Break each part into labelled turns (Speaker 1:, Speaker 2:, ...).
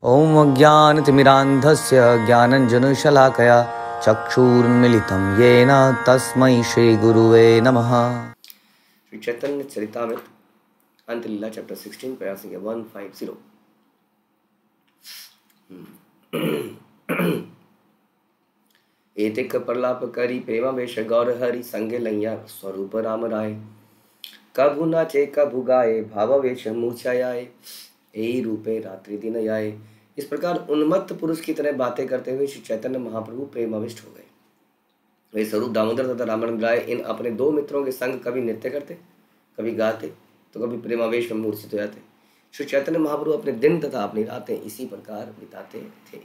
Speaker 1: ॐ अज्ञानतिमिरान्धस्य ज्ञानञ्जनशलाकया चक्षुरुन्मीलितं येन तस्मै श्रीगुरुवे नमः।
Speaker 2: Shri Chaitanya Charitamrita अंतलीला chapter 16 para संख्या 150। एतिक प्रलाप करी प्रेमावेश गौर हरि संगे लैया स्वरूप राम राय। कभु नाचे कभु गाए भावावेश मूर्छाए यही रूपे रात्रि दिन आए। इस प्रकार उन्मत्त पुरुष की तरह बातें करते हुए श्री चैतन्य महाप्रभु प्रेमाविष्ट हो गए। वे स्वरूप दामोदर तथा रामानंद राय इन अपने दो मित्रों के संग कभी नृत्य करते, कभी गाते, तो कभी प्रेमावेश में मूर्छित हो जाते। श्री चैतन्य महाप्रभु अपने दिन तथा अपनी रातें इसी प्रकार बिताते थे।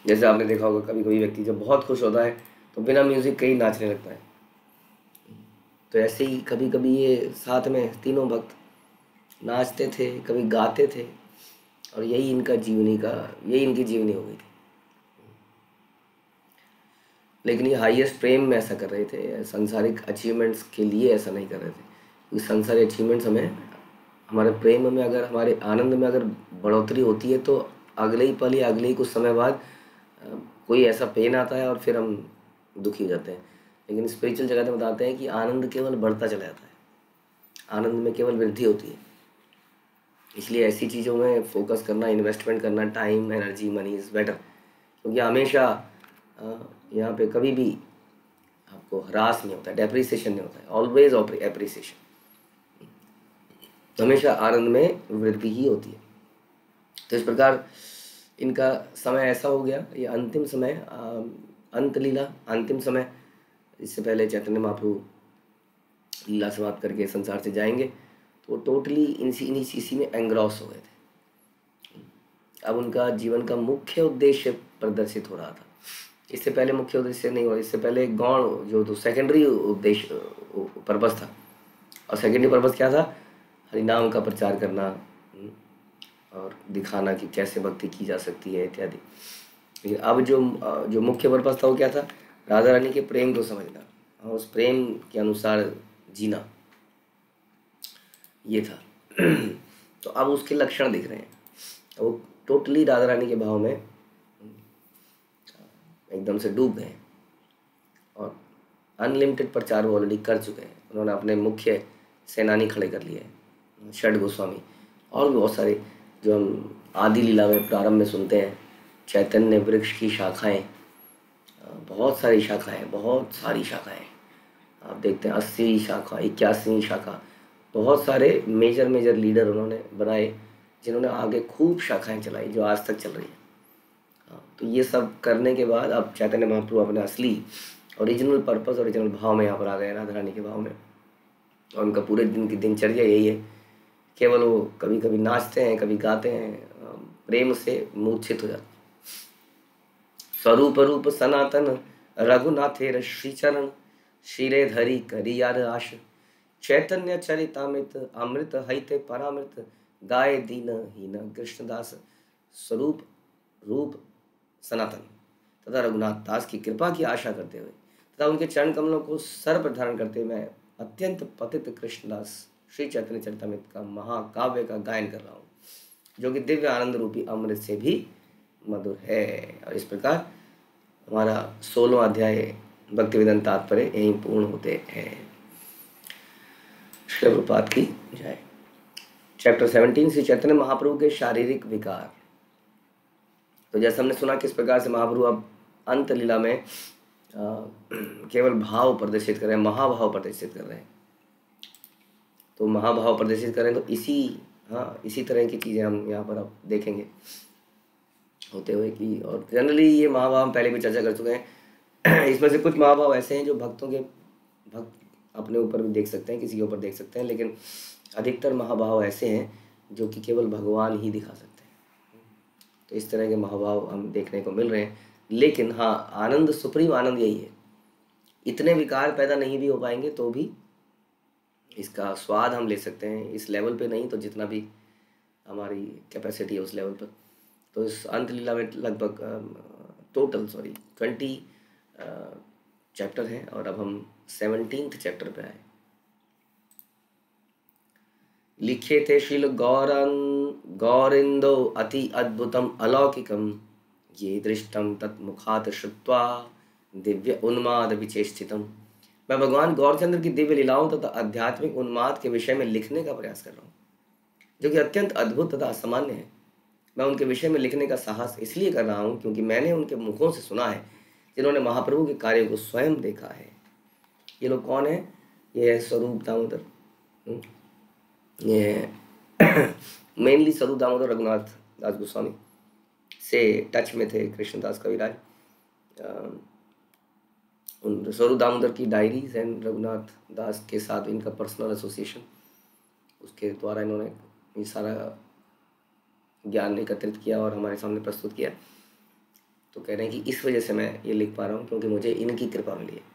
Speaker 2: जैसे आपने देखा होगा, कभी कोई व्यक्ति जब बहुत खुश होता है तो बिना म्यूजिक के ही नाचने लगता है। तो ऐसे ही कभी कभी ये साथ में तीनों भक्त नाचते थे, कभी गाते थे, और यही इनकी जीवनी हो गई थी। लेकिन ये हाईएस्ट प्रेम में ऐसा कर रहे थे, सांसारिक अचीवमेंट्स के लिए ऐसा नहीं कर रहे थे। क्योंकि सांसारिक अचीवमेंट्स हमें हमारे प्रेम में, अगर हमारे आनंद में अगर बढ़ोतरी होती है तो अगले ही पल या अगले ही कुछ समय बाद कोई ऐसा पेन आता है और फिर हम दुखी हो जाते हैं। लेकिन स्पिरिचुअल जगत में बताते हैं कि आनंद केवल बढ़ता चला जाता है, आनंद में केवल वृद्धि होती है। इसलिए ऐसी चीज़ों में फोकस करना, इन्वेस्टमेंट करना, time, energy, money is better. क्योंकि हमेशा यहाँ पे कभी भी आपको ह्रास नहीं होता है, डेप्रिसिएशन नहीं होता है, ऑलवेज एप्रिसिएशन। तो हमेशा आनंद में वृद्धि ही होती है। तो इस प्रकार इनका समय ऐसा हो गया, ये अंतिम समय, अंत लीला अंतिम समय। इससे पहले चैतन्य महाप्रभु लीला समाप्त करके संसार से जाएंगे तो टोटली इसी में एंग्रॉस हो गए थे। अब उनका जीवन का मुख्य उद्देश्य प्रदर्शित हो रहा था। इससे पहले मुख्य उद्देश्य नहीं हुआ, इससे पहले गौण जो तो सेकेंडरी उद्देश्य पर्पस था। और सेकेंडरी पर्पस क्या था? हरिनाम का प्रचार करना और दिखाना कि कैसे भक्ति की जा सकती है इत्यादि। लेकिन अब जो मुख्य पर्पस था वो क्या था? राधा रानी के प्रेम को समझना और उस प्रेम के अनुसार जीना, ये था। तो अब उसके लक्षण दिख रहे हैं। वो टोटली राधा रानी के भाव में एकदम से डूब गए और अनलिमिटेड प्रचार वो ऑलरेडी कर चुके हैं। उन्होंने अपने मुख्य सेनानी खड़े कर लिए हैं, षड गोस्वामी, और भी बहुत सारे जो हम आदि लीला में प्रारंभ में सुनते हैं। चैतन्य वृक्ष की शाखाएं, बहुत सारी शाखाएं आप देखते हैं, 80 शाखा, 81 शाखा, बहुत सारे मेजर लीडर उन्होंने बनाए जिन्होंने आगे खूब शाखाएं चलाई जो आज तक चल रही हैं। तो ये सब करने के बाद अब चैतन्य महाप्रभु अपने असली ओरिजिनल पर्पस, ओरिजिनल भाव में यहाँ पर आ गए, राधा रानी के भाव में। और उनका पूरे दिन की दिनचर्या यही है, केवल वो कभी कभी नाचते हैं, कभी गाते हैं, प्रेम से मूर्छित हो जाते हैं। स्वरूप रूप सनातन रघुनाथेर श्रीचरण, शिरे धरी करी याद आश। चैतन्य चरितामृत अमृत हईते परामृत, गाय दीन हीन कृष्णदास। स्वरूप रूप सनातन तथा रघुनाथ दास की कृपा की आशा करते हुए तथा उनके चरण कमलों को सर पर धारण करते हुए मैं अत्यंत पतित कृष्णदास श्री चैतन्य चरितामृत का महाकाव्य का गायन कर रहा हूँ, जो कि दिव्य आनंद रूपी अमृत से भी मधुर है। और इस प्रकार हमारा 16वां अध्याय भक्ति वेदांत तात्पर्य यहीं पूर्ण होते हैं। श्री प्रभुपाद की जय। चैप्टर 17 श्री चैतन्य महाप्रभु के शारीरिक विकार। तो जैसे हमने सुना किस प्रकार से महाप्रभु अब अंत लीला में केवल भाव प्रदर्शित कर रहे हैं, महाभाव प्रदर्शित कर रहे हैं। तो महाभाव प्रदर्शित करें तो इसी तरह की चीज़ें हम यहाँ पर अब देखेंगे होते हुए कि, और जनरली ये महाभाव हम पहले भी चर्चा कर चुके हैं। इसमें से कुछ महाभाव ऐसे हैं जो भक्त अपने ऊपर भी देख सकते हैं, किसी के ऊपर देख सकते हैं, लेकिन अधिकतर महाभाव ऐसे हैं जो कि केवल भगवान ही दिखा सकते हैं। तो इस तरह के महाभाव हम देखने को मिल रहे हैं। लेकिन हाँ, आनंद, सुप्रीम आनंद यही है। इतने विकार पैदा नहीं भी हो पाएंगे तो भी इसका स्वाद हम ले सकते हैं, इस लेवल पे नहीं तो जितना भी हमारी कैपेसिटी है उस लेवल पर। तो इस अंत लीला में लगभग टोटल 20 चैप्टर हैं और अब हम 17th चैप्टर पे आए। लिखे थे श्रील गौरन गौरिंदो अति अद्भुतम अलौकिकम ये दृष्टम तत्मुखात श्रुत्वा दिव्य उन्माद विचेष्टितम। मैं भगवान गौरचंद्र की दिव्य लीलाओं तथा आध्यात्मिक उन्माद के विषय में लिखने का प्रयास कर रहा हूँ, जो कि अत्यंत अद्भुत तथा असामान्य है। मैं उनके विषय में लिखने का साहस इसलिए कर रहा हूँ क्योंकि मैंने उनके मुखों से सुना है जिन्होंने महाप्रभु के कार्यों को स्वयं देखा है। ये लोग कौन है? ये है स्वरूप दामोदर, ये मेनली स्वरूप दामोदर रघुनाथ दास गोस्वामी से टच में थे कृष्णदास कविराज। उन स्वरूप दामोदर की डायरीज एंड रघुनाथ दास के साथ इनका पर्सनल एसोसिएशन, उसके द्वारा इन्होंने ये सारा ज्ञान एकत्रित किया और हमारे सामने प्रस्तुत किया। तो कह रहे हैं कि इस वजह से मैं ये लिख पा रहा हूँ क्योंकि मुझे इनकी कृपा मिली है।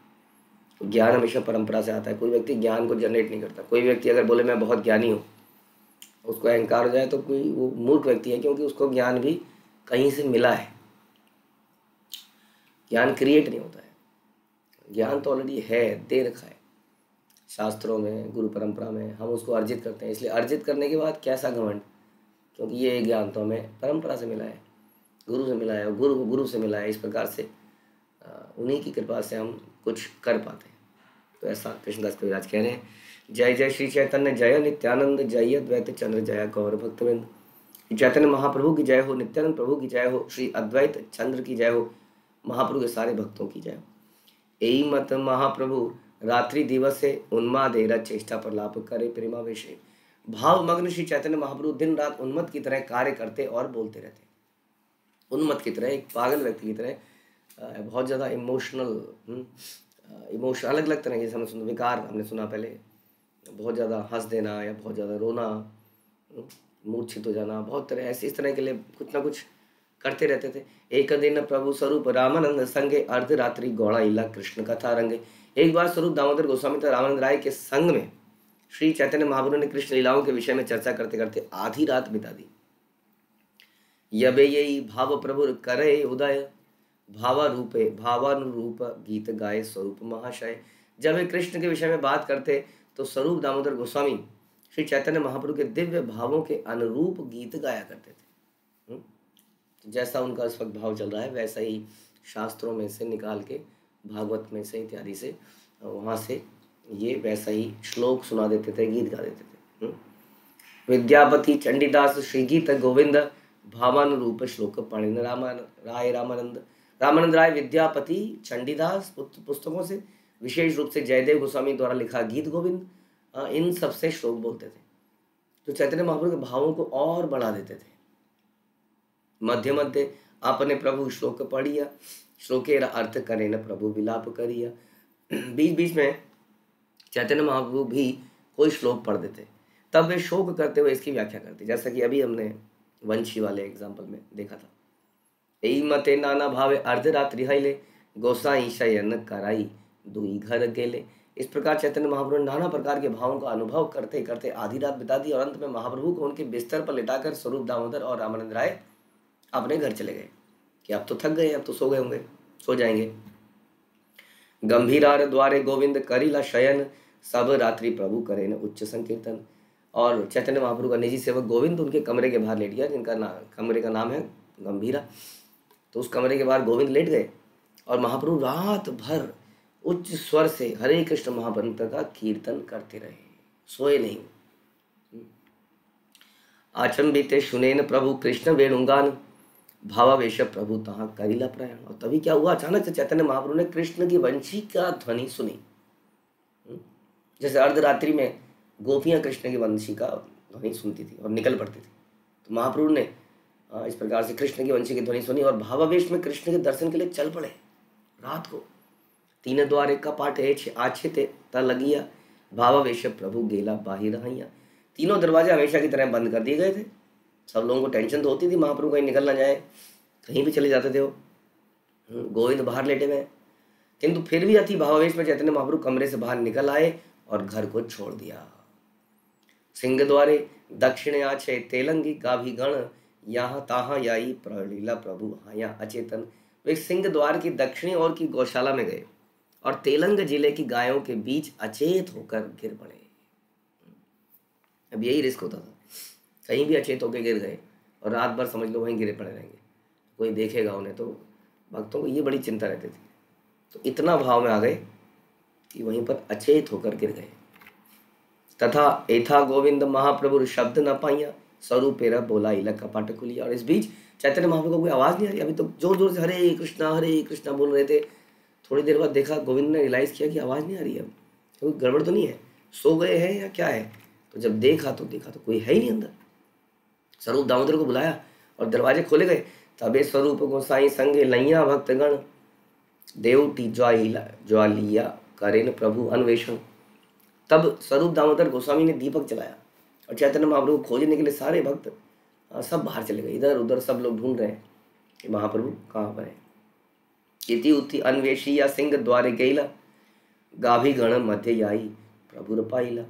Speaker 2: ज्ञान हमेशा परंपरा से आता है। कोई व्यक्ति ज्ञान को जनरेट नहीं करता। कोई व्यक्ति अगर बोले मैं बहुत ज्ञानी हूँ, उसको अहंकार हो जाए तो कोई वो मूर्ख व्यक्ति है, क्योंकि उसको ज्ञान भी कहीं से मिला है। ज्ञान क्रिएट नहीं होता है, ज्ञान तो ऑलरेडी है, दे रखा है शास्त्रों में, गुरु परंपरा में। हम उसको अर्जित करते हैं। इसलिए अर्जित करने के बाद कैसा घमंड, क्योंकि ये ज्ञान तो हमें परंपरा से मिला है, गुरु से मिला है, गुरु को गुरु से मिला है। इस प्रकार से उन्हीं की कृपा से हम कुछ कर पाते हैं। तो ऐसा कृष्णदास कविराज कह रहे हैं। जय जय श्री चैतन्य जय नित्यानंद, जय अद्वैत चंद्र जय गौर भक्तवृंद। चैतन्य महाप्रभु की जय हो, नित्यानंद प्रभु की जय हो, श्री अद्वैत चंद्र की जय हो, महाप्रभु के सारे भक्तों की जय हो। एई मत महाप्रभु रात्रि दिवसे उन्मादेरा चेष्टा पर लाभ करे प्रेमावेशे। भाव मग्न श्री चैतन्य महाप्रभु दिन रात उन्मत्त की तरह कार्य करते और बोलते रहते। उन्मत्त की तरह, एक पागल व्यक्ति की तरह, बहुत ज़्यादा इमोशनल, इमोशन अलग अलग तरह के हमने सुना, विकार हमने सुना पहले, बहुत ज़्यादा हंस देना या बहुत ज़्यादा रोना, मूर्छित हो जाना, बहुत तरह ऐसे इस तरह के लिए कुछ ना कुछ करते रहते थे। एक दिन प्रभु स्वरूप रामानंद संगे अर्धरात्रि गौड़ा इला कृष्ण कथा रंगे। एक बार स्वरूप दामोदर गोस्वामी तथा रामानंद राय के संग में श्री चैतन्य महाप्रभु ने कृष्ण लीलाओं के विषय में चर्चा करते करते आधी रात बिता दी। यबे यही भाव प्रभु करे उदय, भावानुरूप गीत गाए स्वरूप महाशय। जब वे कृष्ण के विषय में बात करते तो स्वरूप दामोदर गोस्वामी श्री चैतन्य महाप्रभु के दिव्य भावों के अनुरूप गीत गाया करते थे। जैसा उनका इस वक्त भाव चल रहा है वैसा ही शास्त्रों में से निकाल के, भागवत में से इत्यादि से, वहाँ से ये वैसा ही श्लोक सुना देते थे, गीत गा देते थे। विद्यापति चंडीदास श्री गीत गोविंद भावानुरूप श्लोक पढ़िन रामानंद राय विद्यापति चंडीदास पुस्तकों से, विशेष रूप से जयदेव गोस्वामी द्वारा लिखा गीत गोविंद, इन सब से श्लोक बोलते थे, तो चैतन्य महाप्रभु के भावों को और बढ़ा देते थे। मध्य मध्य आपने प्रभु श्लोक पढ़िया, श्लोकेरा अर्थ करे न प्रभु विलाप करिया। बीच बीच में चैतन्य महाप्रभु भी कोई श्लोक पढ़ देते, तब वे शोक करते हुए इसकी व्याख्या करते, जैसा कि अभी हमने वंशी वाले एग्जाम्पल में देखा था। एई मते नाना भावे अर्धरात्रि हईले, गोसाई शयन कराई दुई घर गेले। इस प्रकार चैतन्य महाप्रभु ने नाना प्रकार के भावों का अनुभव करते करते आधी रात बिता दी और अंत में महाप्रभु को उनके बिस्तर पर लिटाकर स्वरूप दामोदर और रामानंद राय अपने घर चले गए कि अब तो थक गए, अब तो सो गए होंगे, सो जाएंगे। गंभीरार द्वारे गोविंद करिला शयन, सब रात्रि प्रभु करे न उच्च संकीर्तन। और चैतन्य महाप्रभु का निजी सेवक गोविंद उनके कमरे के बाहर लेट गया, जिनका कमरे का नाम है गंभीरा। तो उस कमरे के बाहर गोविंद लेट गए और महाप्रभु रात भर उच्च स्वर से हरे कृष्ण महामंत्र का कीर्तन करते रहे, सोए नहीं। आचंबिते सुनेन प्रभु कृष्ण वेणुगान, भावावेश प्रभु तहाँ करिला प्रयाण। और तभी क्या हुआ, अचानक से चैतन्य महाप्रभु ने कृष्ण की वंशी का ध्वनि सुनी। जैसे अर्धरात्रि में गोपियां कृष्ण की वंशी का ध्वनि सुनती थी और निकल पड़ती थी, तो महाप्रभु ने इस प्रकार से कृष्ण की वंशी की ध्वनि सुनी और भावावेश में कृष्ण के दर्शन के लिए चल पड़े। रात को 3 द्वार का पाठ आछे थे ता लगिया, भावावेश प्रभु गेला बाहिर रहिया। तीनों दरवाजे हमेशा की तरह बंद कर दिए गए थे। सब लोगों को टेंशन तो होती थी महाप्रभु कहीं निकल ना जाए, कहीं भी चले जाते थे वो। गोविंद बाहर लेटे हुए, किंतु फिर भी अति भावावेश में चैतन्य महाप्रभु कमरे से बाहर निकल आए और घर को छोड़ दिया। सिंह द्वारे दक्षिण आछे तेलंगी गाभी गण, यहाँ ताहाँ याई प्रलीला प्रभु हाया अचेतन। वे सिंह द्वार की दक्षिणी ओर की गौशाला में गए और तेलंग जिले की गायों के बीच अचेत होकर गिर पड़े। अब यही रिस्क होता था, कहीं भी अचेत होकर गिर गए और रात भर समझ लो वहीं गिरे पड़े रहेंगे, कोई देखेगा उन्हें। तो भक्तों को ये बड़ी चिंता रहती थी, तो इतना भाव में आ गए कि वहीं पर अचेत होकर गिर गए। तथा एथा गोविंद महाप्रभु शब्द न पाइया स्वरूप पेरा बोला इलक कपाट खुलिया। और इस बीच चैतन्य महाप्रभु को कोई आवाज़ नहीं आ रही, अभी तो जोर जोर से हरे कृष्णा बोल रहे थे। थोड़ी देर बाद देखा, गोविंद ने रियलाइज़ किया कि आवाज़ नहीं आ रही है, कोई गड़बड़ तो नहीं है, सो गए हैं या क्या है। तो जब देखा तो कोई है ही नहीं अंदर। स्वरूप दामोदर को बुलाया और दरवाजे खोले गए। तबे स्वरूप गोसाई संगे लैया भक्तगण देवटी ज्वालिया करेन प्रभु अन्वेषण। तब स्वरूप दामोदर गोस्वामी ने दीपक जलाया और चैतन्य महाप्रभु को खोजने के लिए सारे भक्त सब बाहर चले गए, इधर उधर सब लोग ढूंढ रहे हैं कि महाप्रभु कहाँ पर है। इति उति अन्वेषी या सिंह द्वारे गैला गाभी गण मध्य आई प्रभु पाइला।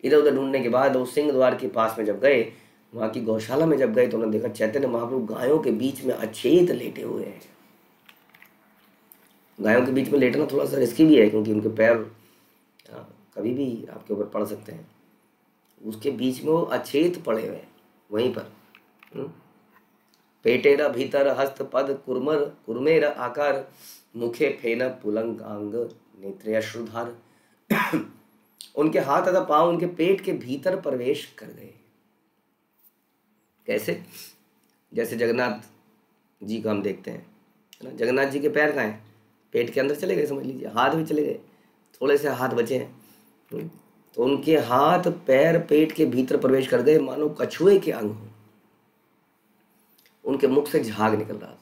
Speaker 2: इधर उधर ढूंढने के बाद वो सिंह द्वार के पास में जब गए, वहाँ की गौशाला में जब गए, तो उन्होंने देखा चैतन्य महाप्रभु गायों के बीच में अचेत लेटे हुए हैं। गायों के बीच में लेटना थोड़ा सा रिस्की भी है, क्योंकि उनके पैर कभी भी आपके ऊपर पड़ सकते हैं। उसके बीच में वो अचेत पड़े हुए हैं वहीं पर। पेटेरा भीतर हस्त पद कुरमेरा आकार मुखे फेन पुलंग अंग नेत्रे अश्रुधार। उनके हाथ तथा पांव उनके पेट के भीतर प्रवेश कर गए। कैसे? जैसे जगन्नाथ जी को हम देखते हैं, है ना, जगन्नाथ जी के पैर कहाँ हैं? पेट के अंदर चले गए, समझ लीजिए। हाथ भी चले गए, थोड़े से हाथ बचे हैं। तो उनके हाथ पैर पेट के भीतर प्रवेश कर गए, मानो कछुए के अंग हो। उनके मुख से झाग निकल रहा था,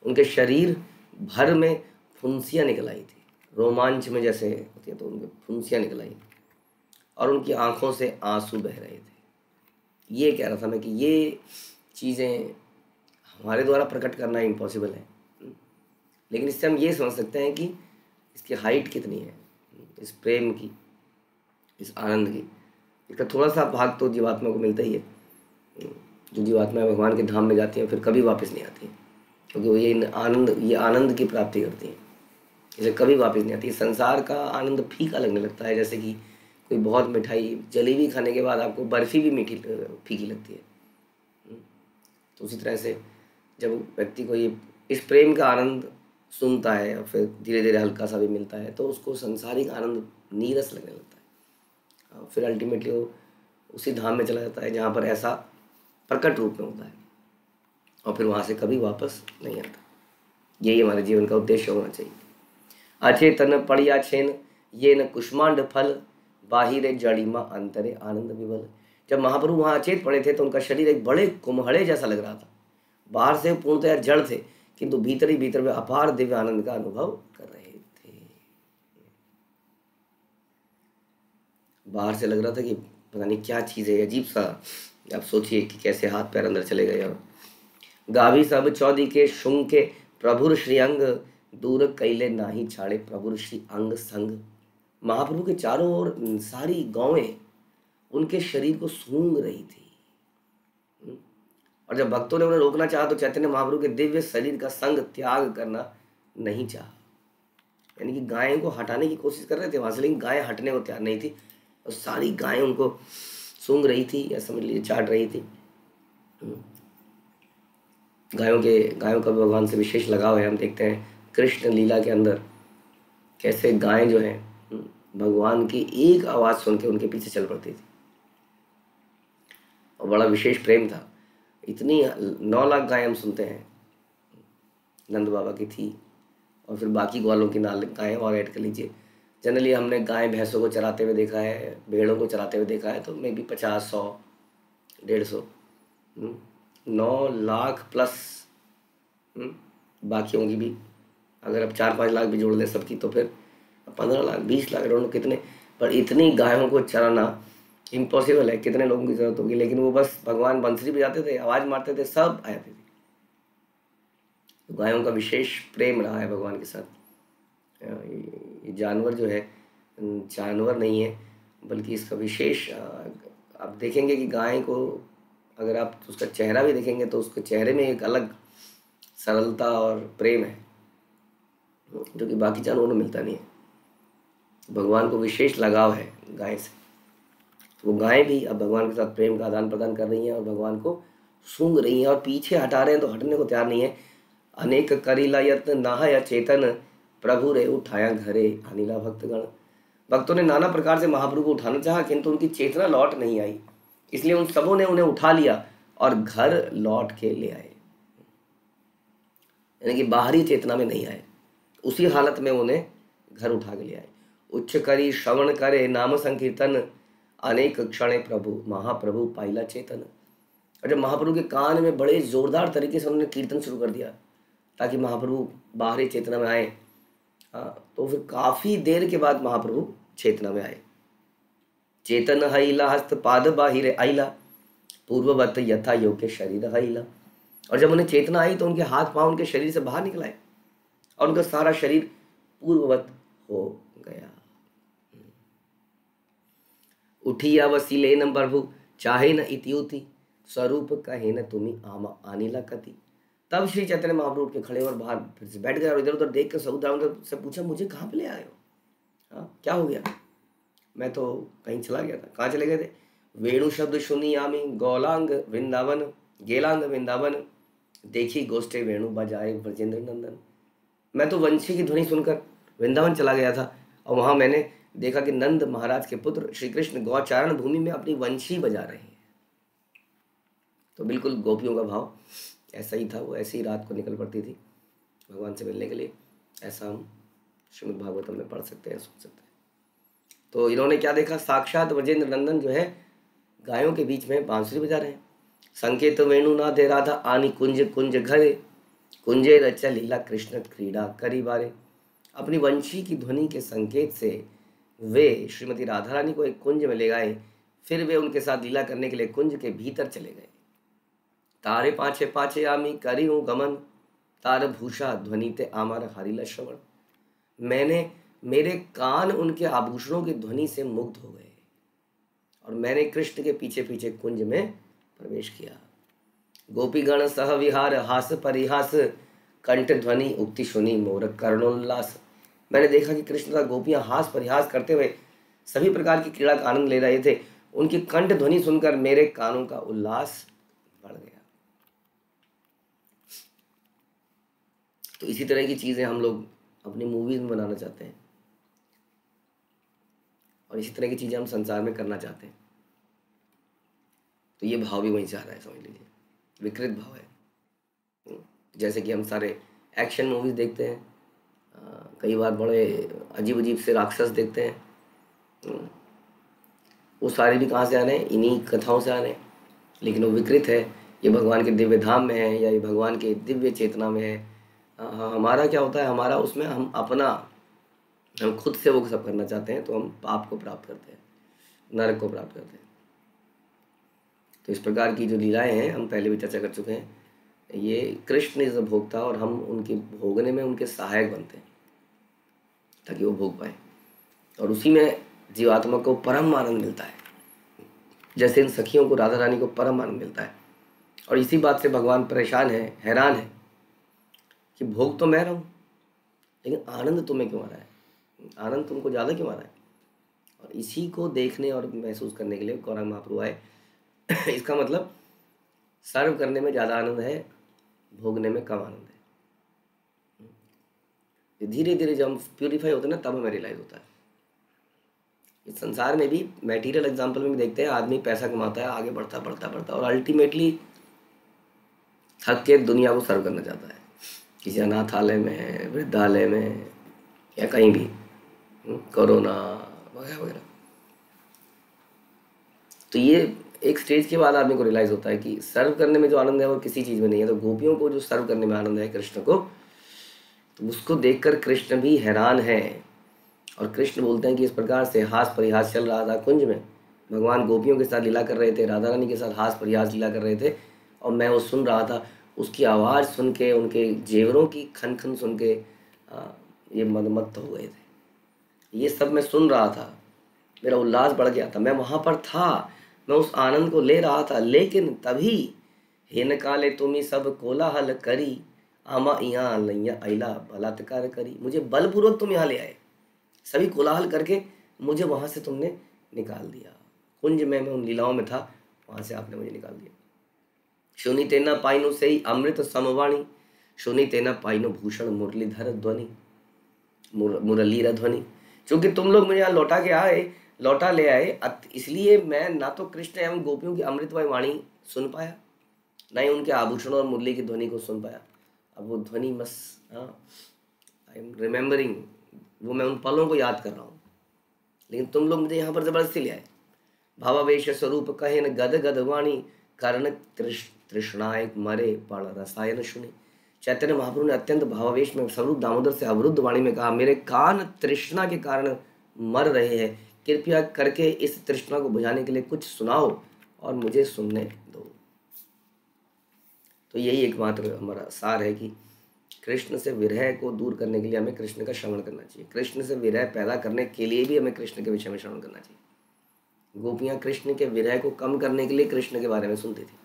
Speaker 2: उनके शरीर भर में फुंसियाँ निकल आई थी, रोमांच में जैसे होती है तो उनके फुंसियाँ निकल आई, और उनकी आंखों से आंसू बह रहे थे। ये कह रहा था मैं कि ये चीज़ें हमारे द्वारा प्रकट करना इम्पॉसिबल है, लेकिन इससे हम ये समझ सकते हैं कि इसकी हाइट कितनी है, इस प्रेम की, इस आनंद की। इसका थोड़ा सा भाग तो जीवात्मा को मिलता ही है। जो जीवात्मा भगवान के धाम में जाती हैं फिर कभी वापस नहीं आती हैं, क्योंकि वो ये आनंद की प्राप्ति करती हैं, इसे कभी वापस नहीं आती। संसार का आनंद फीका लगने लगता है, जैसे कि कोई बहुत मिठाई, जलेबी खाने के बाद आपको बर्फ़ी भी मीठी फीकी लगती है। तो उसी तरह से जब व्यक्ति को ये इस प्रेम का आनंद सुनता है और फिर धीरे धीरे हल्का सा भी मिलता है, तो उसको संसारिक आनंद नीरस लगने लगता है। फिर अल्टीमेटली वो उसी धाम में चला जाता है जहाँ पर ऐसा प्रकट रूप में होता है, और फिर वहाँ से कभी वापस नहीं आता। यही हमारे जीवन का उद्देश्य होना चाहिए। अचेतन पड़िया छेन ये न कुष्मांड फल बाहिरे जड़ीमा अंतरे आनंद विवल। जब महाप्रभु वहाँ अचेत पड़े थे तो उनका शरीर एक बड़े कुम्हड़े जैसा लग रहा था। बाहर से पूर्णतया जड़ थे, किंतु भीतर ही भीतर वे अपार दिव्य आनंद का अनुभव कर रहे थे। बाहर से लग रहा था कि पता नहीं क्या चीज़ है, अजीब सा। आप सोचिए कि कैसे हाथ पैर अंदर चले गए। और गाभी सब चौदी के शुंग के प्रभुर श्री अंग दूर कैले नाही छाड़े प्रभुर श्री अंग संग। महाप्रभु के चारों ओर सारी गौएं उनके शरीर को सूंघ रही थी, और जब भक्तों ने उन्हें रोकना चाहा तो चैतन्य महाप्रभु के दिव्य शरीर का संग त्याग करना नहीं चाहा। यानी कि गायें को हटाने की कोशिश कर रहे थे वहां से, लेकिन गायें हटने को तैयार नहीं थी, और सारी गायें उनको सूंघ रही थी, या समझ लीजिए चाट रही थी। गायों का भगवान से विशेष लगाव है। हम देखते हैं कृष्ण लीला के अंदर कैसे गायें जो हैं भगवान की एक आवाज़ सुन के उनके पीछे चल पड़ती थी, और बड़ा विशेष प्रेम था। इतनी 9 लाख गायें हम सुनते हैं नंद बाबा की थी, और फिर बाकी ग्वालों की गायें और ऐड कर लीजिए। जनरली हमने गाय भैंसों को चराते हुए देखा है, भेड़ों को चराते हुए देखा है, तो मे बी 50, 100, 150, 9 लाख प्लस बाकियों की भी अगर आप 4-5 लाख भी जोड़ लें सबकी, तो फिर 15 लाख 20 लाख डोंट नो कितने, पर इतनी गायों को चराना इम्पॉसिबल है। कितने लोगों की जरूरत होगी, लेकिन वो बस भगवान बंसरी बजाते थे, आवाज़ मारते थे, सब आते थे। तो गायों का विशेष प्रेम रहा है भगवान के साथ। ये जानवर जो है जानवर नहीं है, बल्कि इसका विशेष आप देखेंगे कि गाय को अगर आप उसका चेहरा भी देखेंगे तो उसके चेहरे में एक अलग सरलता और प्रेम है, जो कि बाकी जानवरों में मिलता नहीं है। भगवान को विशेष लगाव है गाय से। तो वो गायें भी अब भगवान के साथ प्रेम का आदान प्रदान कर रही हैं और भगवान को सूंघ रही हैं, और पीछे हटा रहे हैं तो हटने को तैयार नहीं है। अनेक करीला यत्न नाहय चेतन, प्रभु रे उठाया घरे अनिला भक्तगण। भक्तों ने नाना प्रकार से महाप्रभु को उठाना चाहा, किंतु उनकी चेतना लौट नहीं आई, इसलिए उन सबों ने उन्हें उठा लिया और घर लौट के ले आए, यानी कि बाहरी चेतना में नहीं आए, उसी हालत में उन्हें घर उठा के ले आए। उच्च करी श्रवण करे नाम संकीर्तन, अनेक क्षण प्रभु महाप्रभु पाइला चेतन। और जब महाप्रभु के कान में बड़े जोरदार तरीके से उन्होंने कीर्तन शुरू कर दिया ताकि महाप्रभु बाहरी चेतना में आए, तो फिर काफी देर के बाद महाप्रभु चेतना में आए। चेतन हईला हस्त पाद बाहिर आइला, पूर्ववत यथा योग्य शरीर हईला। और जब उन्हें चेतना आई तो उनके हाथ पांव उनके शरीर से बाहर निकल आए और उनका सारा शरीर पूर्ववत हो गया। उठिया वसीले न प्रभु चाहे न इत्युति, स्वरूप कहे न तुम्ही आमा आनिला कति। तब श्री चैतन्य महाप्रभु उठ के खड़े और बाहर फिर से बैठ गए और इधर उधर देख कर सऊदानंद से पूछा, मुझे कहाँ पे ले आए हो? हाँ, क्या हो गया? मैं तो कहीं चला गया था। कहाँ चले गए थे? वेणु शब्द सुनी आमी गौलांग वृंदावन, गेलांग वृंदावन, देखी गोष्ठे वेणु बजाए ब्रजेंद्र नंदन। मैं तो वंशी की ध्वनि सुनकर वृंदावन चला गया था और वहां मैंने देखा कि नंद महाराज के पुत्र श्री कृष्ण गौचारण भूमि में अपनी वंशी बजा रहे हैं। तो बिल्कुल गोपियों का भाव ऐसा ही था, वो ऐसी ही रात को निकल पड़ती थी भगवान से मिलने के लिए। ऐसा हम श्रीमद् भागवतम में पढ़ सकते हैं, सुन सकते हैं। तो इन्होंने क्या देखा? साक्षात ब्रजेंद्र नंदन जो है गायों के बीच में बांसुरी बजा रहे हैं। संकेत वेणु ना दे राधा आनी कुंज कुंज घरे, कुंजे रचा लीला कृष्ण क्रीड़ा करी बारे। अपनी वंशी की ध्वनि के संकेत से वे श्रीमती राधा रानी को एक कुंज में ले गए, फिर वे उनके साथ लीला करने के लिए कुंज के भीतर चले गए। तारे पाछे पाछे आमी करी हूँ गमन, तार भूषा ध्वनि ते आमार हरिला श्रवण। मेरे कान उनके आभूषणों की ध्वनि से मुग्ध हो गए और मैंने कृष्ण के पीछे पीछे कुंज में प्रवेश किया। गोपीगण सह विहार हास परिहास, कंठ ध्वनि उक्ति सुनी मोर कर्णोल्लास। मैंने देखा कि कृष्ण का गोपियां हास परिहास करते हुए सभी प्रकार की क्रीड़ा का आनंद ले रहे थे। उनकी कंठ ध्वनि सुनकर मेरे कानों का उल्लास बढ़ गया। तो इसी तरह की चीजें हम लोग अपनी मूवीज में बनाना चाहते हैं और इसी तरह की चीजें हम संसार में करना चाहते हैं। तो ये भाव भी वहीं से आ रहा है, समझ लीजिए, विकृत भाव है। जैसे कि हम सारे एक्शन मूवीज देखते हैं, कई बार बड़े अजीब अजीब से राक्षस देखते हैं, वो सारे भी कहाँ से आने? इन्हीं कथाओं से आने। लेकिन वो विकृत है, ये भगवान के दिव्य धाम में है या ये भगवान के दिव्य चेतना में है। हमारा क्या होता है? हमारा उसमें हम खुद से वो सब करना चाहते हैं, तो हम पाप को प्राप्त करते हैं, नरक को प्राप्त करते हैं। तो इस प्रकार की जो लीलाएं हैं, हम पहले भी चर्चा कर चुके हैं, ये कृष्ण इज भोक्ता और हम उनके भोगने में उनके सहायक बनते हैं ताकि वो भोग पाए, और उसी में जीवात्मा को परम आनंद मिलता है, जैसे इन सखियों को राधा रानी को परम आनंद मिलता है। और इसी बात से भगवान परेशान है, हैरान है कि भोग तो मैं रहा हूँ लेकिन आनंद तुम्हें क्यों आ रहा है? आनंद तुमको ज़्यादा क्यों आ रहा है? और इसी को देखने और महसूस करने के लिए गौरांग महाप्रभु आए। इसका मतलब सर्व करने में ज़्यादा आनंद है, भोगने में कम आनंद है। धीरे धीरे जब हम प्यूरिफाई होते हैं ना, तब हमें रियलाइज होता है। इस संसार में भी मटेरियल एग्जाम्पल में भी देखते हैं, आदमी पैसा कमाता है, आगे बढ़ता बढ़ता बढ़ता और अल्टीमेटली थक के दुनिया को सर्व करना चाहता है, किसी अनाथालय में, वृद्धालय में या कहीं भी, कोरोना वगैरह वगैरह। तो ये एक स्टेज के बाद आदमी को रियलाइज होता है कि सर्व करने में जो आनंद है वो किसी चीज़ में नहीं है। तो गोपियों को जो सर्व करने में आनंद है कृष्ण को, तो उसको देखकर कृष्ण भी हैरान है। और कृष्ण बोलते हैं कि इस प्रकार से हास परिहास चल रहा था कुंज में, भगवान गोपियों के साथ लीला कर रहे थे, राधा रानी के साथ हास परिहास लीला कर रहे थे, और मैं वो सुन रहा था। उसकी आवाज़ सुन के, उनके जेवरों की खन खन सुन के ये मदमत्त हो गए थे। ये सब मैं सुन रहा था, मेरा उल्लास बढ़ गया था, मैं वहाँ पर था, मैं उस आनंद को ले रहा था। लेकिन तभी हेन काले तुम्ही सब कोलाहल करी, आमा यहाँ लैया अला बलात्कार करी। मुझे बलपूर्वक तुम यहाँ ले आए, सभी कोलाहल करके मुझे वहाँ से तुमने निकाल दिया। कुंज में मैं उन लीलाओं में था, वहाँ से आपने मुझे निकाल दिया। सुनी तेना पाइनो से ही अमृत समवाणी, सुनी तेना पाइनो भूषण मुरलीधर ध्वनि, मुरलीधर ध्वनि। क्योंकि तुम लोग मुझे यहाँ लौटा ले आए, इसलिए मैं ना तो कृष्ण एवं गोपियों की अमृतमय वाणी सुन पाया, ना ही उनके आभूषणों और मुरली की ध्वनि को सुन पाया। अब वो ध्वनि बस, हाँ, आई एम रिमेम्बरिंग, वो मैं उन पलों को याद कर रहा हूँ। लेकिन तुम लोग मुझे यहाँ पर जबरदस्ती ले आए। भावावेश स्वरूप कहे न गद गद वाणी, कर्ण तृष्णाएक मरे पण रसायन सुने। चैतन्य महाप्रभु ने अत्यंत भावावेश में स्वरूप दामोदर से अवरुद्ध वाणी में कहा, मेरे कान तृष्णा के कारण मर रहे हैं, कृपया करके इस तृष्णा को बुझाने के लिए कुछ सुनाओ और मुझे सुनने दो। तो यही एकमात्र हमारा सार है कि कृष्ण से विरह को दूर करने के लिए हमें कृष्ण का श्रवण करना चाहिए। कृष्ण से विरह पैदा करने के लिए भी हमें कृष्ण के विषय में श्रवण करना चाहिए। गोपियाँ कृष्ण के विरह को कम करने के लिए कृष्ण के बारे में सुनती थी,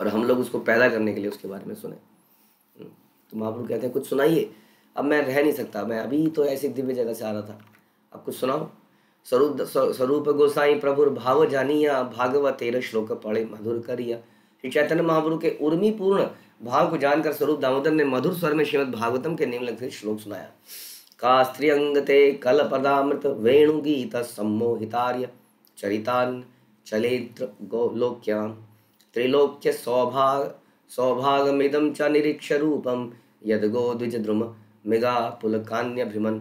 Speaker 2: और हम लोग उसको पैदा करने के लिए उसके बारे में सुने। तो महाप्रभु कहते हैं कुछ सुनाइए। अब मैं रह नहीं सकता, मैं अभी तो ऐसी दिव्य जगह से आ रहा था, अब कुछ सुनाओ। स्वरूप गोसाई प्रभुर भाव जानिया, भागवत 13 श्लोक पढ़े मधुर करिया। श्री चैतन्य महाप्रभु के उर्मी पूर्ण भाव को जानकर स्वरूप दामोदर ने मधुर स्वर में श्रीमद् भागवतम के निम्नलिखित श्लोक सुनाया। का स्त्रियंगते कल पदामृत वेणु गीत सम्मोहितार्य, चरितान चलेत्र गोलोक्याम, त्रिलोक्य सौभागमिदं च निरीक्ष रूपम, यद गो द्विज द्रुम मिगा पुलकान्य भ्रमन।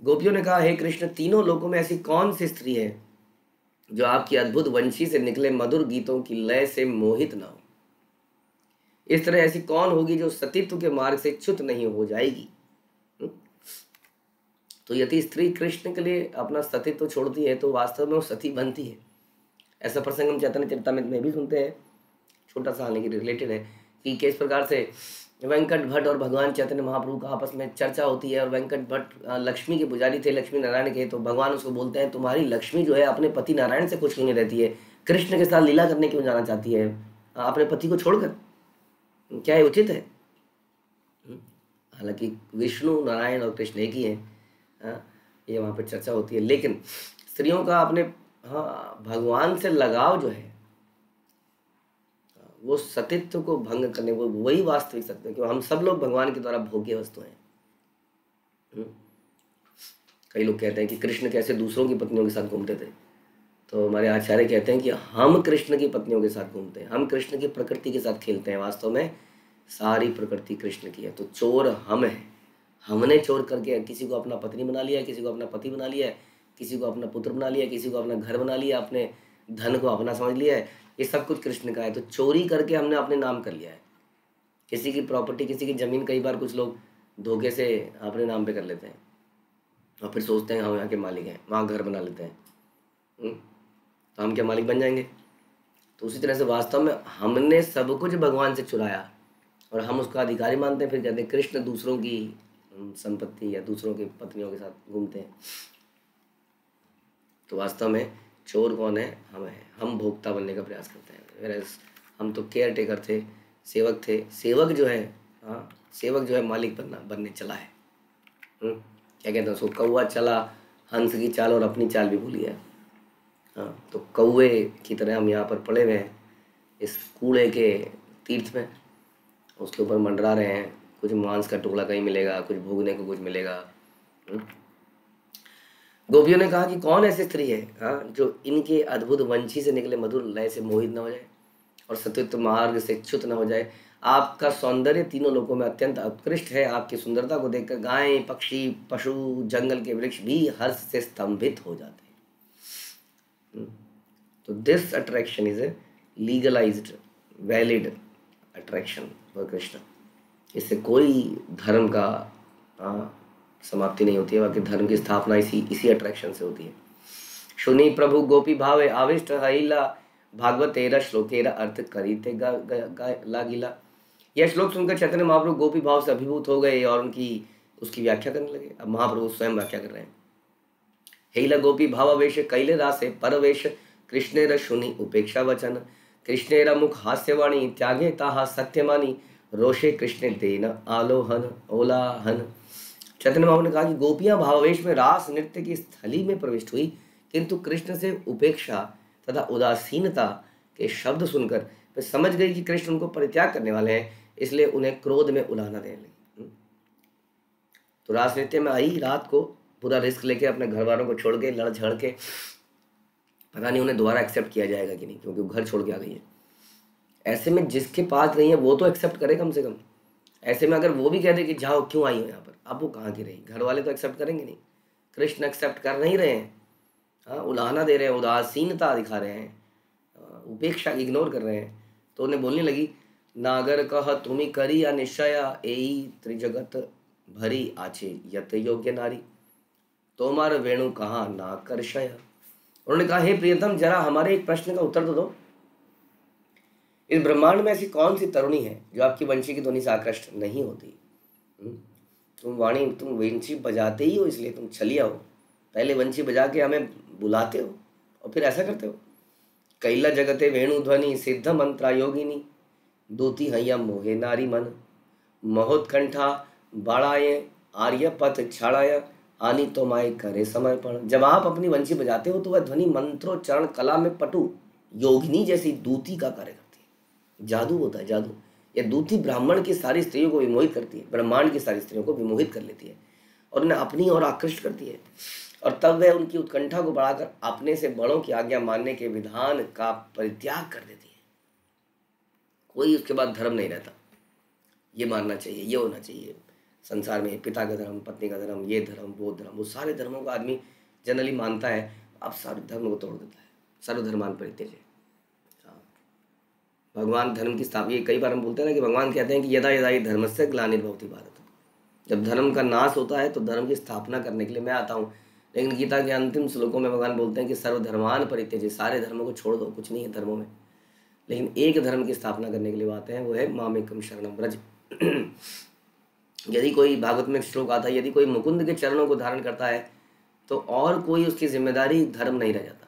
Speaker 2: गोपियों ने कहा, हे कृष्ण, तीनों लोकों में ऐसी कौन सी स्त्री है जो आपकी अद्भुत वंशी से निकले मधुर गीतों की लय से मोहित ना हो? इस तरह ऐसी कौन होगी जो सतीत्व के मार्ग से च्युत नहीं हो जाएगी? तो यदि स्त्री कृष्ण के लिए अपना सतीत्व छोड़ती है तो वास्तव में वो सती बनती है। ऐसा प्रसंग हम चैतन्य चरितामृत में भी सुनते हैं, छोटा सा लेकिन रिलेटेड है, कि किस प्रकार से वेंकट भट्ट और भगवान चैतन्य महाप्रभु का आपस में चर्चा होती है। और वेंकट भट्ट लक्ष्मी के पुजारी थे, लक्ष्मी नारायण के। तो भगवान उसको बोलते हैं, तुम्हारी लक्ष्मी जो है अपने पति नारायण से खुश क्यों नहीं रहती है, कृष्ण के साथ लीला करने क्यों जाना चाहती है अपने पति को छोड़कर, क्या ये उचित है? हालांकि विष्णु नारायण और कृष्ण एक ही हैं, ये वहाँ पर चर्चा होती है। लेकिन स्त्रियों का अपने भगवान से लगाव जो है वो सतीत्व को भंग करने, वो वही वास्तविक सत्य है, क्योंकि हम सब लोग भगवान के द्वारा भोग्य वस्तु हैं। कई लोग कहते हैं कि कृष्ण कैसे दूसरों की पत्नियों के साथ घूमते थे, तो हमारे आचार्य कहते हैं कि हम कृष्ण की पत्नियों के साथ घूमते हैं, हम कृष्ण की प्रकृति के साथ खेलते हैं। वास्तव में सारी प्रकृति कृष्ण की है, तो चोर हम हैं। हमने चोर करके किसी को अपना पत्नी बना लिया, किसी को अपना पति बना लिया, किसी को अपना पुत्र बना लिया, किसी को अपना घर बना लिया, अपने धन को अपना समझ लिया है। ये सब कुछ कृष्ण का है। तो चोरी करके हमने अपने नाम कर लिया है। किसी की प्रॉपर्टी, किसी की ज़मीन कई बार कुछ लोग धोखे से अपने नाम पे कर लेते हैं और फिर सोचते हैं हम यहाँ के मालिक हैं, वहाँ घर बना लेते हैं, तो हम क्या मालिक बन जाएंगे? तो उसी तरह से वास्तव में हमने सब कुछ भगवान से चुराया और हम उसका अधिकारी मानते हैं। फिर कहते हैं कृष्ण दूसरों की संपत्ति या दूसरों की पत्नियों के साथ घूमते हैं। तो वास्तव में चोर कौन है? हम हैं। हम भोक्ता बनने का प्रयास करते हैं। वेयर हम तो केयर टेकर थे, सेवक थे। सेवक जो है, सेवक जो है मालिक बनने चला है। क्या कहते हैं उसको? कौवा चला हंस की चाल और अपनी चाल भी भूल गया। तो कौवे की तरह हम यहाँ पर पड़े हुए हैं इस कूड़े के तीर्थ में, उसके ऊपर मंडरा रहे हैं। कुछ मांस का टुकड़ा कहीं मिलेगा, कुछ भोगने को कुछ मिलेगा। गोपियों ने कहा कि कौन ऐसी स्त्री है जो इनके अद्भुत वंशी से निकले मधुर लय से मोहित न हो जाए और सत्युत मार्ग से च्युत न हो जाए। आपका सौंदर्य तीनों लोकों में अत्यंत उत्कृष्ट है। आपकी सुंदरता को देखकर गायें, पक्षी, पशु, जंगल के वृक्ष भी हर्ष से स्तंभित हो जाते हैं। तो this attraction is a legalised valid attraction for Krishna. इससे कोई धर्म का समाप्ति नहीं होती है, बाकी धर्म की स्थापना इसी अट्रैक्शन से होती है। सुनी प्रभु गोपी भावे आविष्ट हईला, भागवत 13 श्लोकेरा अर्थ करीते लागिला। यह श्लोक सुनकर चैतन्य महाप्रभु गोपी भाव से अभिभूत हो गए और उसकी व्याख्या करने लगे। अब महाप्रभु स्वयं व्याख्या कर रहे हैं। हेला गोपी भावावेश कैले रासे परवेश, कृष्णेर सुनी उपेक्षा वचन, कृष्णेर मुख हास्यवाणी, त्यागे ताहा सत्यमानी, रोषे कृष्ण देन आलोहन ओलाहन। चैतन्य महाप्रभु ने कहा कि गोपियां भावावेश में रास नृत्य की स्थली में प्रविष्ट हुई, किंतु कृष्ण से उपेक्षा तथा उदासीनता के शब्द सुनकर वे समझ गई कि कृष्ण उनको परित्याग करने वाले हैं, इसलिए उन्हें क्रोध में उलाहना देने लगी। तो रास नृत्य में आई रात को पूरा रिस्क लेके अपने घर वालों को छोड़ के, लड़ झड़ के, पता नहीं उन्हें दोबारा एक्सेप्ट किया जाएगा कि नहीं, क्योंकि वो घर छोड़ के आ गई है। ऐसे में जिसके पास नहीं है वो तो एक्सेप्ट करे कम से कम। ऐसे में अगर वो भी कह दे कि जाओ, क्यों आई हो यहाँ पर, अब वो कहाँ की रही, घर वाले तो एक्सेप्ट करेंगे नहीं। कृष्ण एक्सेप्ट कर नहीं रहे हैं, हाँ, उलाहना दे रहे हैं, उदासीनता दिखा रहे हैं, उपेक्षा इग्नोर कर रहे हैं। तो उन्हें बोलने लगी, नागर कह तुम्ही करी या निश्चय एई त्रिजगत भरी आचे यत योग्य नारी तोमार वेणु कहाँ ना करशय। उन्होंने कहा, हे प्रियतम, जरा हमारे एक प्रश्न का उत्तर तो दो। इस ब्रह्मांड में ऐसी कौन सी तरुणी है जो आपकी वंशी की ध्वनि से आकृष्ट नहीं होती? तुम वंशी बजाते ही हो, इसलिए तुम छलिया हो। पहले वंशी बजा के हमें बुलाते हो और फिर ऐसा करते हो। कैला जगते वेणु ध्वनि सिद्ध मंत्रा योगिनी दूती हैया मोहे नारी मन महोत्कंठा बाड़ाए आर्य पथ छाड़ाया आनी तो माए करे समर्पण। जब आप अपनी वंशी बजाते हो तो वह ध्वनि मंत्रोच्चारण कला में पटु योगिनी जैसी दूती का कार्य करती है। जादू होता है, जादू। यह दूती ब्राह्मण की सारी स्त्रियों को विमोहित करती है, ब्रह्मांड की सारी स्त्रियों को विमोहित कर लेती है और उन्हें अपनी ओर आकृष्ट करती है। और तब वह उनकी उत्कंठा को बढ़ाकर अपने से बड़ों की आज्ञा मानने के विधान का परित्याग कर देती है। कोई उसके बाद धर्म नहीं रहता, ये मानना चाहिए, ये होना चाहिए। संसार में पिता का धर्म, पत्नी का धर्म, ये धर्म, वो सारे धर्मों का आदमी जनरली मानता है, अब सारे धर्म को तोड़ देता है। सर्वधर्मान परित्यज्य। भगवान धर्म की स्थापना, ये कई बार हम बोलते हैं ना कि भगवान कहते हैं कि यदा यदा ही धर्मस्य ग्लानिर्भवति भारत। जब धर्म का नाश होता है तो धर्म की स्थापना करने के लिए मैं आता हूँ। लेकिन गीता के अंतिम श्लोकों में भगवान बोलते हैं कि सर्वधर्मान परित्यज्य, सारे धर्मों को छोड़ दो, कुछ नहीं है धर्मों में। लेकिन एक धर्म की स्थापना करने के लिए आते हैं, वो है मामेकम शरणम व्रज। यदि कोई, भागवत में श्लोक आता है, यदि कोई मुकुंद के चरणों को धारण करता है तो और कोई उसकी जिम्मेदारी धर्म नहीं रह जाता।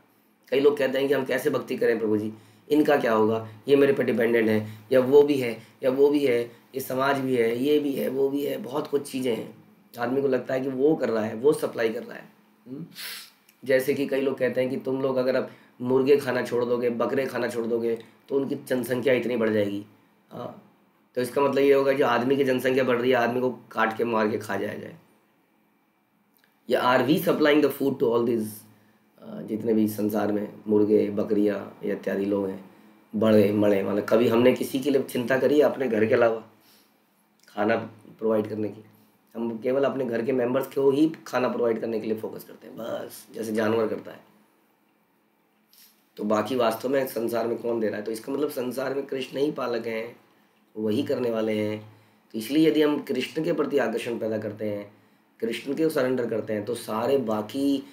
Speaker 2: कई लोग कहते हैं कि हम कैसे भक्ति करें प्रभु जी, इनका क्या होगा, ये मेरे पर डिपेंडेंट है, या वो भी है, या वो भी है, ये समाज भी है, ये भी है, वो भी है, बहुत कुछ चीज़ें हैं। आदमी को लगता है कि वो कर रहा है, वो सप्लाई कर रहा है। जैसे कि कई लोग कहते हैं कि तुम लोग अगर अब मुर्गे खाना छोड़ दोगे, बकरे खाना छोड़ दोगे तो उनकी जनसंख्या इतनी बढ़ जाएगी। हाँ, तो इसका मतलब ये होगा कि आदमी की जनसंख्या बढ़ रही है, आदमी को काट के मार के खा जाया जाए। या are we supplying the food to all this, जितने भी संसार में मुर्गे, बकरियां या इत्यादि लोग हैं, बड़े मड़े, मतलब कभी हमने किसी के लिए चिंता करी है अपने घर के अलावा खाना प्रोवाइड करने की? हम केवल अपने घर के मेंबर्स को ही खाना प्रोवाइड करने के लिए फोकस करते हैं, बस, जैसे जानवर करता है। तो बाकी वास्तव में संसार में कौन दे रहा है? तो इसका मतलब संसार में कृष्ण ही पालक हैं, वही करने वाले हैं। तो इसलिए यदि हम कृष्ण के प्रति आकर्षण पैदा करते हैं, कृष्ण के सरेंडर करते हैं, तो सारे बाकी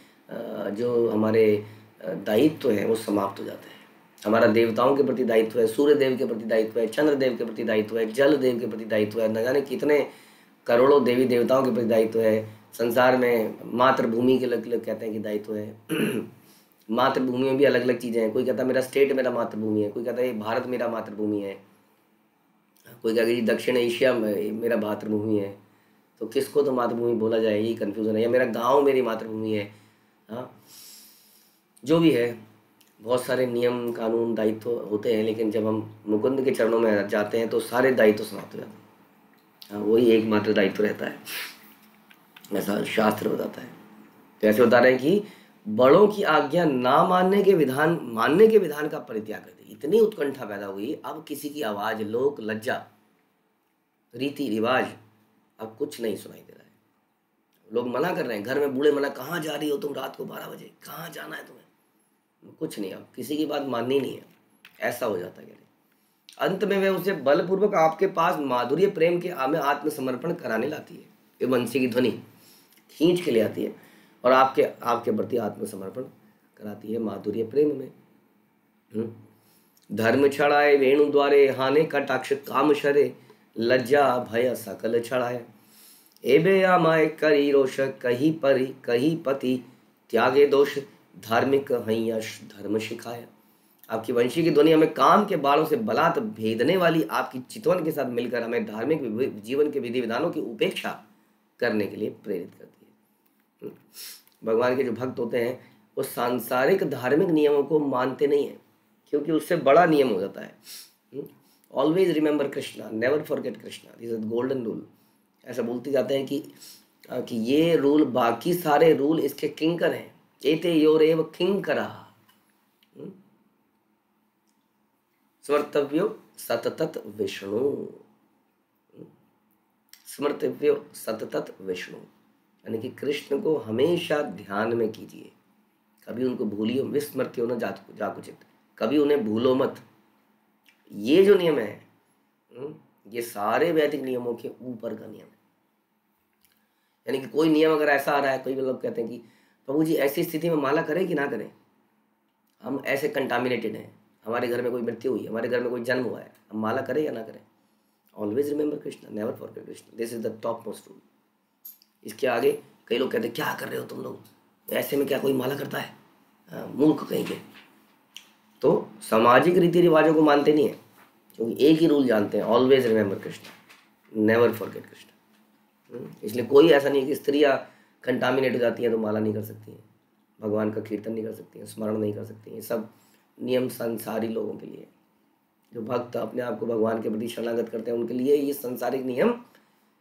Speaker 2: जो हमारे दायित्व हैं वो समाप्त हो जाते हैं। हमारा देवताओं के प्रति दायित्व है, सूर्य देव के प्रति दायित्व है, चंद्र देव के प्रति दायित्व है, जल देव के प्रति दायित्व है, न जाने कितने करोड़ों देवी देवताओं के प्रति दायित्व है। संसार में मातृभूमि के अलग अलग कहते हैं कि दायित्व है। मातृभूमि में भी अलग अलग चीज़ें हैं। कोई कहता है मेरा स्टेट मेरा मातृभूमि है, कोई कहता है भारत मेरा मातृभूमि है, कोई कहता है दक्षिण एशिया में मेरा मातृभूमि है। तो किसको तो मातृभूमि बोला जाए, यही कन्फ्यूज़न है। या मेरा गाँव मेरी मातृभूमि है। हाँ, जो भी है, बहुत सारे नियम कानून दायित्व होते हैं, लेकिन जब हम मुकुंद के चरणों में जाते हैं तो सारे दायित्व समाप्त हो जाते हैं। हाँ, वही एकमात्र दायित्व रहता है, ऐसा शास्त्र बताता है। तो ऐसे बता रहे हैं कि बड़ों की आज्ञा ना मानने के विधान का परित्याग कर दी। इतनी उत्कंठा पैदा हुई, अब किसी की आवाज़, लोक लज्जा, रीति रिवाज अब कुछ नहीं सुनाई दे रहा है। लोग मना कर रहे हैं, घर में बूढ़े मना, कहाँ जा रही हो तुम रात को 12 बजे, कहाँ जाना है तुम्हें? कुछ नहीं, अब किसी की बात माननी नहीं है, ऐसा हो जाता है। अंत में वह उसे बलपूर्वक आपके पास माधुर्य प्रेम के में आत्मसमर्पण कराने लाती है। ये वंशी की ध्वनि खींच के ले आती है और आपके प्रति आत्मसमर्पण कराती है माधुर्य प्रेम में। धर्म छड़ाए वेणु द्वारे हाने कटाक्ष काम शरे लज्जा भय सकल छड़ाए एबे आमाय करी रोष कही परि कही पति त्यागे दोष धार्मिक हयश धर्म सिखाया। आपकी वंशी की ध्वनि हमें काम के बाणों से बलात् भेदने वाली आपकी चितवन के साथ मिलकर हमें धार्मिक जीवन के विधि विधानों की उपेक्षा करने के लिए प्रेरित करती है। भगवान के जो भक्त होते हैं वो सांसारिक धार्मिक नियमों को मानते नहीं है, क्योंकि उससे बड़ा नियम हो जाता है। Always remember Krishna, never forget Krishna, this is golden rule. ऐसा बोलते जाते हैं कि ये रूल, बाकी सारे रूल इसके किंकर हैं। एते योरेव किंकरा स्मर्तव्यो सततत विष्णु, स्मर्तव्यो सततत विष्णु, यानी कि कृष्ण को हमेशा ध्यान में कीजिए, कभी उनको भूलियो, विस्मृत्यो न जाकुचित, कभी उन्हें भूलो मत। ये जो नियम है, ये सारे वैदिक नियमों के ऊपर का नियम है। यानी कि कोई नियम अगर ऐसा आ रहा है, कोई लोग कहते हैं कि प्रभु जी ऐसी स्थिति में माला करें कि ना करें, हम ऐसे कंटामिनेटेड हैं, हमारे घर में कोई मृत्यु हुई, हमारे घर में कोई जन्म हुआ है, हम माला करें या ना करें। Always remember Krishna, never forget Krishna, this is the top most rule. इसके आगे कई लोग कहते हैं क्या कर रहे हो तुम लोग, ऐसे में क्या कोई माला करता है, मूर्ख कहीं के। तो सामाजिक रीति रिवाजों को मानते नहीं है, क्योंकि एक ही रूल जानते हैं, always remember Krishna, never forget Krishna. इसलिए कोई ऐसा नहीं है कि स्त्रियाँ कंटामिनेट हो जाती हैं तो माला नहीं कर सकती हैं, भगवान का कीर्तन नहीं कर सकती हैं, स्मरण नहीं कर सकती हैं। ये सब नियम संसारी लोगों के लिए, जो भक्त अपने आप को भगवान के प्रति शरणागत करते हैं, उनके लिए ये संसारिक नियम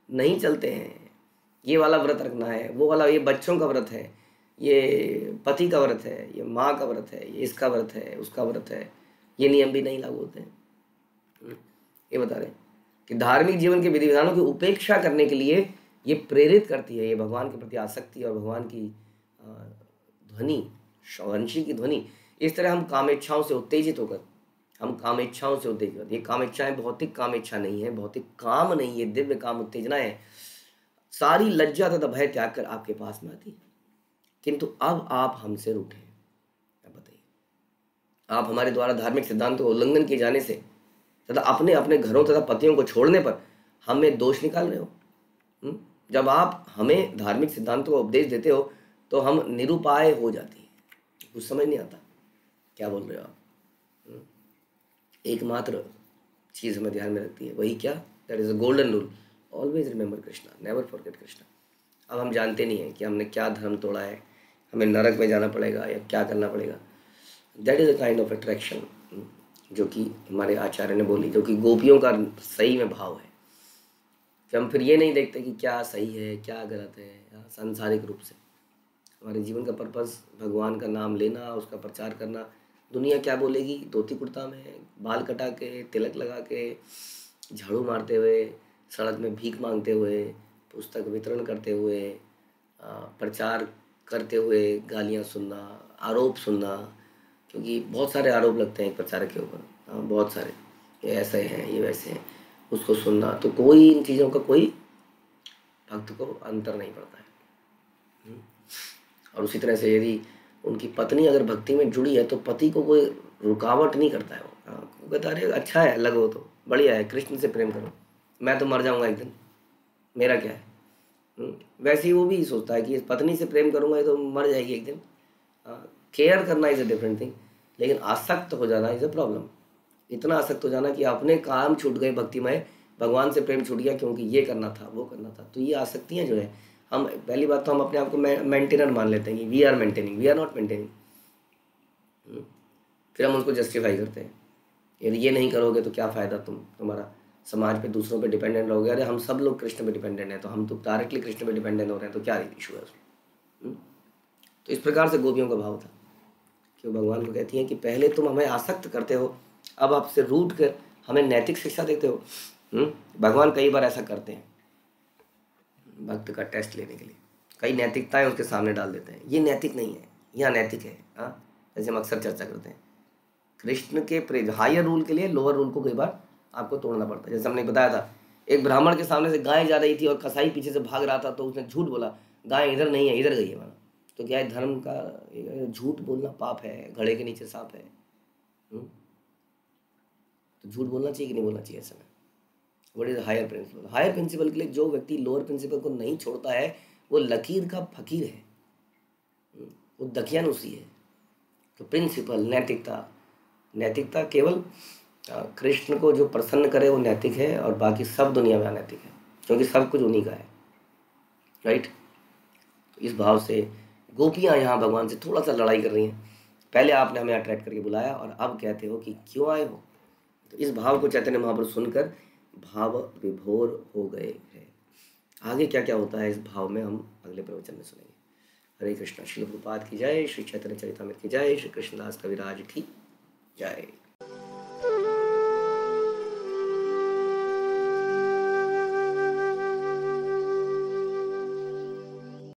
Speaker 2: नहीं चलते हैं। ये वाला व्रत रखना है, वो वाला, ये बच्चों का व्रत है, ये पति का व्रत है, ये माँ का व्रत है, ये इसका व्रत है, उसका व्रत है, ये नियम भी नहीं लागू होते हैं। ये बता रहे हैं कि धार्मिक जीवन के विधि विधानों की उपेक्षा करने के लिए ये प्रेरित करती है, ये भगवान के प्रति आसक्ति और भगवान की ध्वनि, वंशी की ध्वनि। इस तरह हम कामेच्छाओं से उत्तेजित होकर, ये कामेच्छाएं भौतिक कामेच्छा नहीं है, भौतिक काम नहीं है, दिव्य काम उत्तेजना है, सारी लज्जा तथा भय त्याग कर आपके पास में आती है। किंतु अब आप हमसे रूठे हैं, अब बताइए, आप हमारे द्वारा धार्मिक सिद्धांतों का उल्लंघन किए जाने से तथा अपने अपने घरों तथा पतियों को छोड़ने पर हमें दोष निकाल रहे हो। जब आप हमें धार्मिक सिद्धांतों का उपदेश देते हो तो हम निरुपाय हो जाती है, कुछ समझ नहीं आता क्या बोल रहे हो आप। एकमात्र चीज़ हमें ध्यान में रखती है, वही क्या, that is a golden rule, always remember Krishna, never forget Krishna. अब हम जानते नहीं हैं कि हमने क्या धर्म तोड़ा है, हमें नरक में जाना पड़ेगा या क्या करना पड़ेगा। That is a kind of attraction जो कि हमारे आचार्य ने बोली, जो कि गोपियों का सही में भाव है, कि हम फिर ये नहीं देखते कि क्या सही है क्या गलत है। सांसारिक रूप से हमारे जीवन का पर्पस भगवान का नाम लेना, उसका प्रचार करना। दुनिया क्या बोलेगी, धोती कुर्ता में, बाल कटा के, तिलक लगा के, झाड़ू मारते हुए, सड़क में भीख मांगते हुए, पुस्तक वितरण करते हुए, प्रचार करते हुए गालियाँ सुनना, आरोप सुनना, क्योंकि बहुत सारे आरोप लगते हैं एक प्रचारक के ऊपर, बहुत सारे, ये ऐसे हैं, ये वैसे हैं, उसको सुनना। तो कोई इन चीज़ों का कोई भक्त को अंतर नहीं पड़ता है। और उसी तरह से यदि उनकी पत्नी अगर भक्ति में जुड़ी है तो पति को कोई रुकावट नहीं करता है। वो कहता है अच्छा है, लगो तो बढ़िया है, कृष्ण से प्रेम करो, मैं तो मर जाऊंगा एक दिन, मेरा क्या है। वैसे ही वो भी सोचता है कि इस पत्नी से प्रेम करूंगा तो मर जाएगी एक दिन। केयर करना इज़ अ डिफरेंट थिंग, लेकिन आसक्त हो जाना इज़ अ प्रॉब्लम। इतना आसक्त हो जाना कि अपने काम छूट गए भक्तिमय, भगवान से प्रेम छूट गया क्योंकि ये करना था वो करना था। तो ये आसक्तियाँ जो है, हम पहली बात तो हम अपने आप को मेंटेनर मान लेते हैं कि we are maintaining, we are not maintaining. फिर हम उसको जस्टिफाई करते हैं, यदि ये नहीं करोगे तो क्या फ़ायदा, तुम्हारा समाज पे दूसरों पे डिपेंडेंट रहोगे। अरे हम सब लोग कृष्ण पे डिपेंडेंट हैं, तो हम तो डायरेक्टली कृष्ण पे डिपेंडेंट हो रहे हैं, तो क्या इशू है उसमें। तो इस प्रकार से गोपियों का भाव था कि वो भगवान को कहती हैं कि पहले तुम हमें आसक्त करते हो, अब आपसे रूठ कर हमें नैतिक शिक्षा देते हो। भगवान कई बार ऐसा करते हैं भक्त का टेस्ट लेने के लिए, कई नैतिकताएं उसके सामने डाल देते हैं, ये नैतिक नहीं है, यह अनैतिक है। जैसे हम अक्सर चर्चा करते हैं, कृष्ण के हायर रूल के लिए लोअर रूल को कई बार आपको तोड़ना पड़ता है। जैसे हमने बताया था, एक ब्राह्मण के सामने से गाय जा रही थी और कसाई पीछे से भाग रहा था, तो उसने झूठ बोला, गाय इधर नहीं है इधर गई है माना। तो क्या है, धर्म का झूठ बोलना पाप है, घड़े के नीचे सांप है। तो झूठ बोलना चाहिए कि नहीं बोलना चाहिए ऐसे में। What is higher principal, higher principal के लिए जो व्यक्ति लोअर प्रिंसिपल को नहीं छोड़ता है वो लकीर का फकीर है, वो दकियानुसी है। तो प्रिंसिपल, नैतिकता केवल कृष्ण को जो प्रसन्न करे वो नैतिक है, और बाकी सब दुनिया में अनैतिक है, क्योंकि सब कुछ उन्हीं का है, राइट। तो इस भाव से गोपियाँ यहाँ भगवान से थोड़ा सा लड़ाई कर रही हैं, पहले आपने हमें अट्रैक्ट करके बुलाया और अब कहते हो कि क्यों आए हो। तो इस भाव को चैतन्य महाप्रभु सुनकर भाव विभोर हो गए हैं। आगे क्या क्या होता है इस भाव में हम अगले प्रवचन में सुनेंगे। हरे कृष्णा। श्रील प्रभुपाद की जय, श्री चैतन्य चरितामृत की जय, श्री कृष्णदास कविराज की जय।